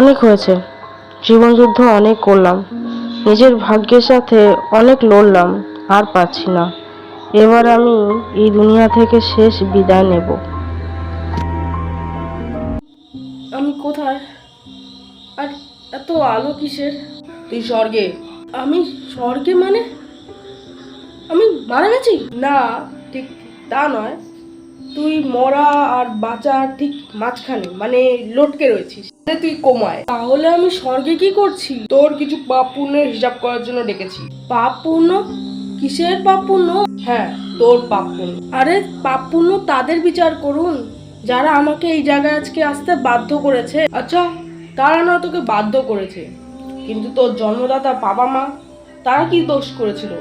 অনেক হয়েছে, জীবনযুদ্ধ অনেক করলাম, নিজের ভাগ্যের সাথে অনেক লড়লাম, আর পাচ্ছি না। এবার আমি এই দুনিয়া থেকে শেষ বিদায় নেব। আমি কোথায়? আর এত আলো কিসের? তুই স্বর্গে। আমি স্বর্গে মানে? আমি মারা গেছি? না, ঠিক তা নয়। তুই মরা আর বাঁচার ঠিক মাঝখানে, মানে লটকে রয়েছিস। তুই কোমায়। তাহলে আমি স্বর্গে কি করছি? তোর কিছু পাপ পুণ্যের হিসাব করার জন্য ডেকেছি। পাপ পুণ্য? কিসের পাপ পুণ্য? হ্যাঁ, তোর পাপ পুণ্য। আরে পাপ পুণ্য তাদের বিচার করুন যারা আমাকে এই জায়গায় আজকে আসতে বাধ্য করেছে। আচ্ছা, তারা না তোকে বাধ্য করেছে, কিন্তু তোর জন্মদাতা বাবা মা তারা কি দোষ করেছিল?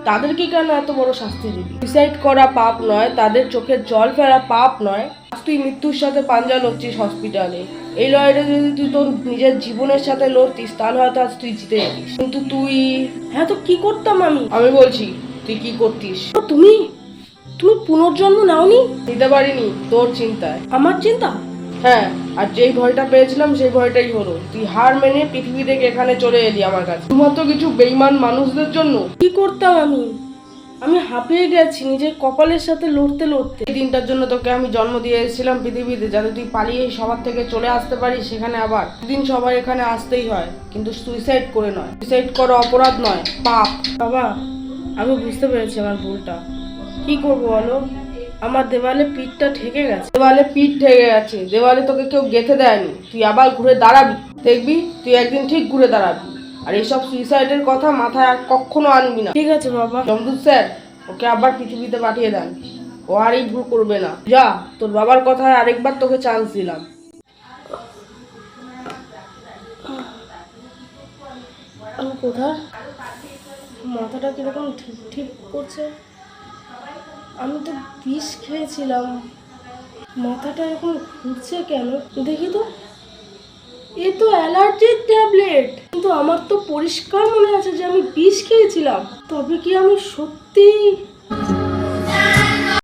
তাদেরকে কেন এত বড় শাস্তি দিবি? সুইসাইড করা পাপ নয়, তাদের চোখের জল ফেরা পাপ নয়। আজ তুই মৃত্যুর সাথে পাঞ্জা লড়ছিস হসপিটালে। এই লড়াইটা যদি তুই তোর নিজের জীবনের সাথে লড়তিস তাহলে হয়তো আজ তুই জিতে যেতিস, কিন্তু তুই। হ্যাঁ, তো কি করতাম আমি? আমি বলছি তুই কি করতিস। তুমি তুমি পুনর্জন্ম নাওনি? নিতে পারিনি তোর চিন্তায়। আমার চিন্তা? হ্যাঁ, আর যেই ভয়টা পেয়েছিলাম সেই ভয়টাই হলো। তুই হার মেনে পৃথিবী থেকে এখানে চলে এলি আমার কাছে শুধুমাত্র কিছু বেইমান মানুষদের জন্য। কি করতাম আমি? আমি হাঁপিয়ে গেছি নিজের কপালের সাথে লড়তে লড়তে। এই দিনটার জন্য তোকে আমি জন্ম দিয়ে এসেছিলাম পৃথিবীতে, যাতে তুই পালিয়ে সবার থেকে চলে আসতে পারিস। সেখানে আবার দিন সবাই এখানে আসতেই হয়, কিন্তু সুইসাইড করে নয়। সুইসাইড করা অপরাধ নয়, পাপ। বাবা, আমি বুঝতে পেরেছি আমার ভুলটা। কি করবো বলো? আমার দেওয়ালে পিঠটা ঠেকে গেছে। দেওয়ালে পিঠ ঠেকে গেছে, দেওয়ালে তোকে কেউ গেঁথে দেয়নি। তুই আবার ঘুরে দাঁড়াবি, দেখবি তুই একদিন ঠিক ঘুরে দাঁড়াবি। আর এইসব সুইসাইডের কথা মাথায় আর কখনো আনবি না। ঠিক আছে বাবা। জমদুত স্যার, ওকে আবার পৃথিবীতে পাঠিয়ে দেন। ও আর এই ভুল করবে না। যা, তোর বাবার কথায় আরেকবার তোকে চান্স দিলাম। আমি কোথায়? মাথাটা কিরকম ঠিক ঠিক করছে। আমি তো বিষ খেয়েছিলাম, মাথাটা এরকম ঘুরছে কেন? দেখি তো, এ তো অ্যালার্জির ট্যাবলেট। কিন্তু আমার তো পরিষ্কার মনে আছে যে আমি বিষ খেয়েছিলাম। তবে কি আমি সত্যি